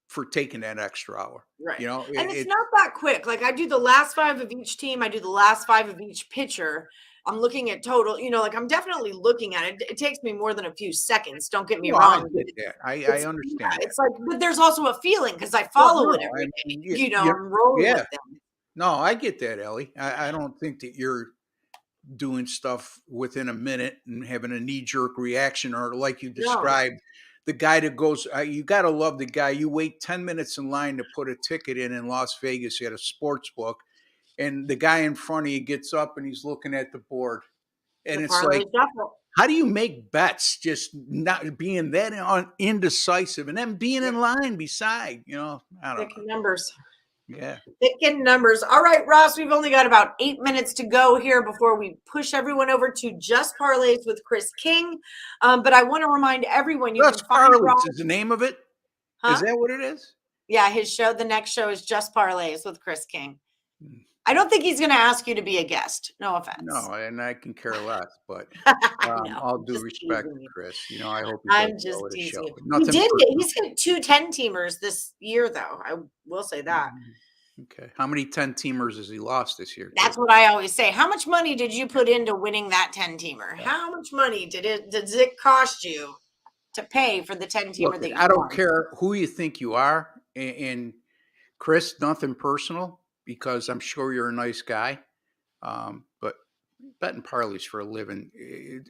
for taking that extra hour. Right. You know, And it's not that quick. Like I do the last 5 of each team. I do the last 5 of each pitcher. I'm looking at total, like I'm definitely looking at it. It takes me more than a few seconds. Don't get me I wrong. get that. I understand. Yeah, That. it's like, but there's also a feeling because I follow it No, every I day. mean, I'm rolling with them. No, I get that, Ellie. I don't think that you're doing stuff within a minute and having a knee-jerk reaction, or like you No. described, the guy that goes, you got to love the guy. You wait 10 minutes in line to put a ticket in Las Vegas at a sports book, and the guy in front of you gets up and he's looking at the board. And it's like, how do you make bets just not being that indecisive and then being in line beside, I don't know. Numbers. Yeah. Picking numbers. All right, Ross, we've only got about 8 minutes to go here before we push everyone over to Just Parlays with Chris King. But I want to remind everyone you Just can find Parlays Ross. is the name of it? Huh? Is that what it is? Yeah, his show, the next show is Just Parlays with Chris King. I don't think he's going to ask you to be a guest. No offense. No, and I can care less, but all due respect, Chris. I hope I'm just teasing you. He's got 2 10-teamers this year, though. I will say that. Okay. How many 10-teamers has he lost this year? That's what I always say. How much money did you put into winning that 10-teamer? How much money does it cost you to pay for the 10-teamer that you I don't care who you think you are. And Chris, nothing personal, because I'm sure you're a nice guy. But betting parlays for a living,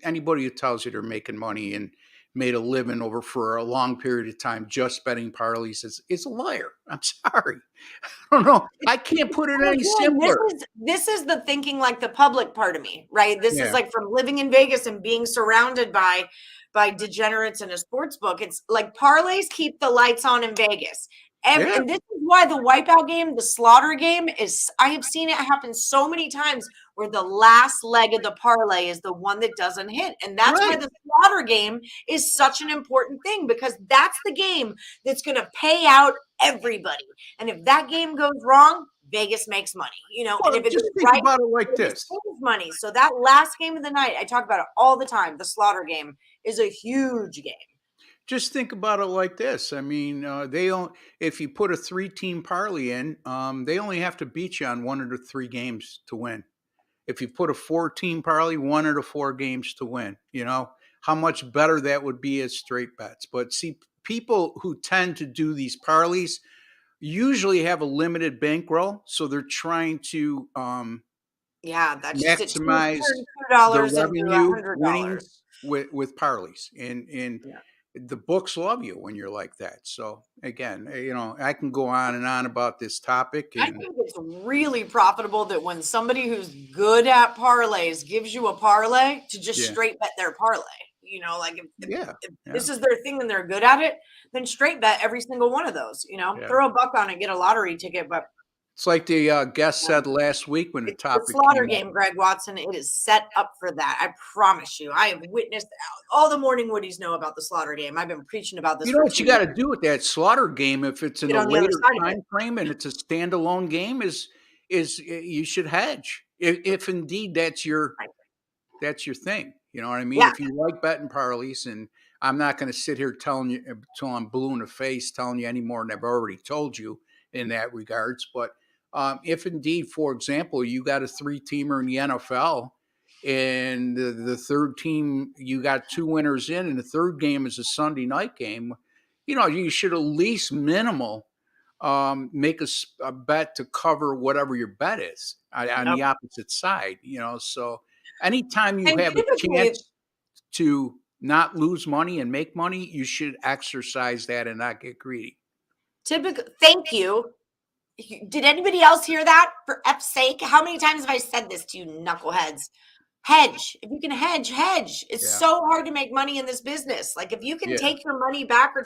anybody who tells you they're making money and made a living over for a long period of time just betting parlays is a liar. I'm sorry. I don't know. I can't put it any simpler. This is the thinking like the public part of me, right? This is like from living in Vegas and being surrounded by degenerates in a sports book. It's like parlays keep the lights on in Vegas. And this is why the wipeout game, the slaughter game I have seen it happen so many times where the last leg of the parlay is the one that doesn't hit. And that's why the slaughter game is such an important thing, because that's the game that's going to pay out everybody. And if that game goes wrong, Vegas makes money, and if it just think about it like this, money. So that last game of the night, I talk about it all the time. The slaughter game is a huge game. Just think about it like this. I mean, if you put a 3-team parlay in, they only have to beat you on 1 of the 3 games to win. If you put a 4-team parlay, 1 of the 4 games to win. How much better that would be as straight bets. But see, people who tend to do these parlays usually have a limited bankroll, so they're trying to that's maximize the revenue winnings with parlays, and the books love you when you're like that. So again, I can go on and on about this topic. And I think it's really profitable that when somebody who's good at parlays gives you a parlay to just straight bet their parlay. If this is their thing and they're good at it, then straight bet every single one of those. Throw a buck on it, get a lottery ticket, but. It's like the guest said last week when the topic. The slaughter game, Greg Watson. It is set up for that. I promise you. I have witnessed all the morning Woodies know about the slaughter game. I've been preaching about this. You know what you got to do with that slaughter game? If it's in a later time frame and it's a standalone game, is you should hedge if indeed that's your thing. You know what I mean? Yeah. If you like betting parlays, and I'm not going to sit here telling you until I'm blue in the face, telling you any more than I've already told you in that regards, but. If indeed, for example, you got a 3-teamer in the NFL and the third team, you got 2 winners in, and the third game is a Sunday night game, you should at least minimal make a bet to cover whatever your bet is on the opposite side, so anytime you have a chance to not lose money and make money, you should exercise that and not get greedy. Thank you. Did anybody else hear that? For F's sake, how many times have I said this to you knuckleheads? Hedge. If you can hedge. It's so hard to make money in this business. Like if you can take your money back or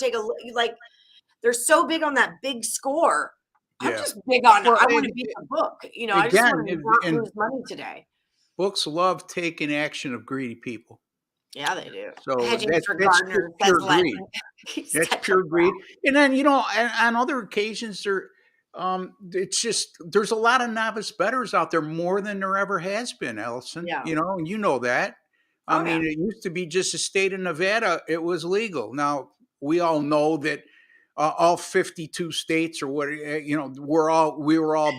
they're so big on that big score. I'm just big on I want to beat the book. I just want to not lose money today. Books love taking action of greedy people. Yeah, they do. So that's pure greed. That's pure greed. And then, on other occasions, It's just there's a lot of novice bettors out there, more than there ever has been, Ellison. Yeah. And you know that. I Oh, mean, yeah. it used to be just a state of Nevada, it was legal. Now we all know that all 52 states or what, we were all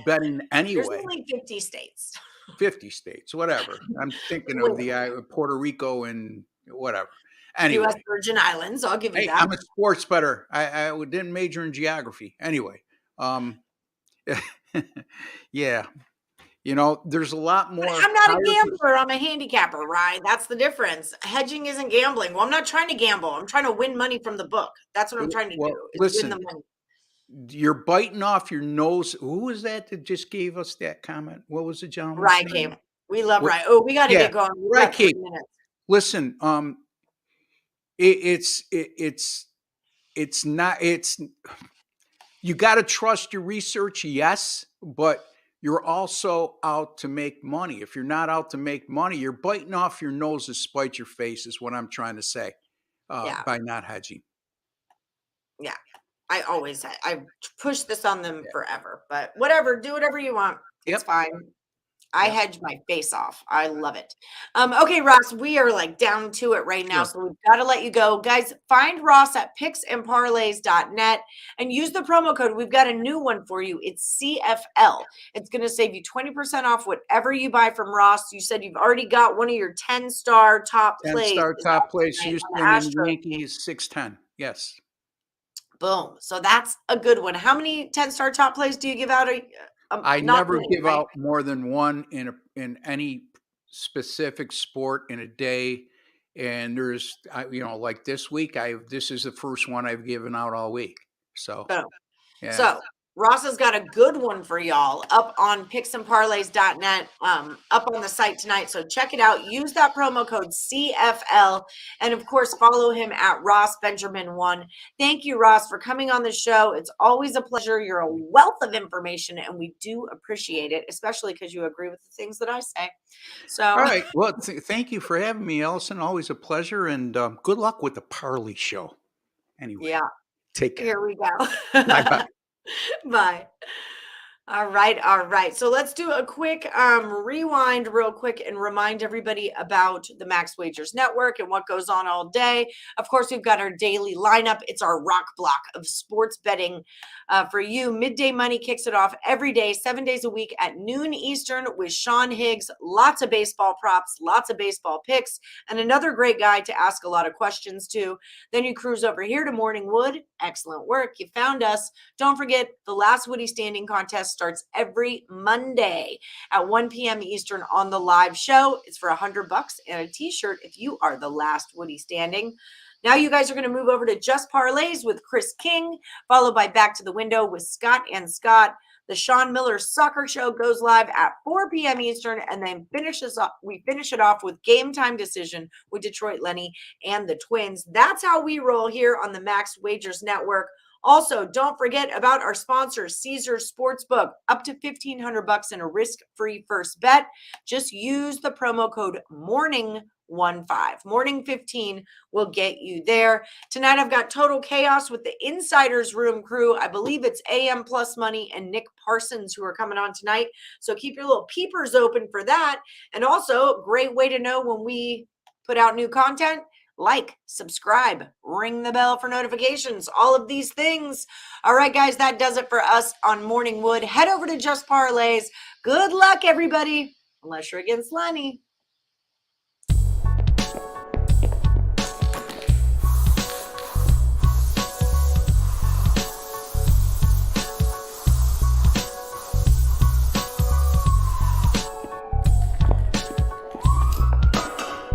betting There's anyway. only 50 states. 50 states, whatever. I'm thinking of Wait. the Puerto Rico and whatever. U.S. Anyway, Virgin Islands. I'll give you hey, that. I'm a sports bettor. I didn't major in geography. Anyway, yeah, there's a lot more. I'm not a gambler. I'm a handicapper, right? That's the difference. Hedging isn't gambling. Well, I'm not trying to gamble. I'm trying to win money from the book. That's what I'm trying to Well, do. Is listen, win the money. you're biting off your nose. Who was that just gave us that comment? What was the gentleman? Right, Came. We love What- Rye. Oh, we got to yeah, get going. We've Rye got 3 Came. minutes. Listen, it's not. You got to trust your research, yes, but you're also out to make money. If you're not out to make money, you're biting off your nose to spite your face, is what I'm trying to say, Yeah. by not hedging. Yeah. I push this on them forever, but whatever, do whatever you want. It's Yep. fine. I hedge my face off. I love it. Okay, Ross, we are like down to it right now, so we've got to let you go. Guys, find Ross at picksandparlays.net and use the promo code. We've got a new one for you. It's CFL. It's going to save you 20% off whatever you buy from Ross. You said you've already got one of your 10-star top plays. 10-star top plays, tonight on Houston the and Astros. Yankees, 610. Yes. Boom. So that's a good one. How many 10-star top plays do you give out? I Not never many, give right? out more than one in any specific sport in a day. And there's, like this week, this is the first one I've given out all week. So, Boom. yeah. So Ross has got a good one for y'all up on picksandparlays.net, up on the site tonight. So check it out. Use that promo code CFL. And of course, follow him at Ross Benjamin1. Thank you, Ross, for coming on the show. It's always a pleasure. You're a wealth of information, and we do appreciate it, especially because you agree with the things that I say. So, all right. Well, thank you for having me, Ellison. Always a pleasure. And good luck with the Parlay show. Anyway, yeah, take care. here we go. Bye-bye. Bye. All right. So let's do a quick rewind real quick and remind everybody about the Max Wagers Network and what goes on all day. Of course, we've got our daily lineup. It's our rock block of sports betting for you. Midday Money kicks it off every day, 7 days a week at noon Eastern with Sean Higgs. Lots of baseball props, lots of baseball picks, and another great guy to ask a lot of questions to. Then you cruise over here to Morning Wood. Excellent work. You found us. Don't forget, the last Woody Standing contest starts every Monday at 1 p.m. Eastern on the live show. It's for $100 and a t-shirt if you are the last Woody Standing. Now you guys are going to move over to Just Parlays with Chris King, followed by Back to the Window with Scott and Scott. The Sean Miller Soccer Show goes live at 4 p.m. Eastern, and then we finish it off with Game Time Decision with Detroit Lenny and the Twins. That's how we roll here on the Max Wagers Network. Also, don't forget about our sponsor, Caesars Sportsbook. Up to $1,500 in a risk-free first bet. Just use the promo code MORNING15. Morning 15 will get you there. Tonight, I've got Total Chaos with the Insiders Room crew. I believe it's AM Plus Money and Nick Parsons who are coming on tonight. So keep your little peepers open for that. And also, great way to know when we put out new content. Like, subscribe, ring the bell for notifications, all of these things. All right, guys, that does it for us on Morning Wood. Head over to Just Parlays. Good luck, everybody, unless you're against Lenny.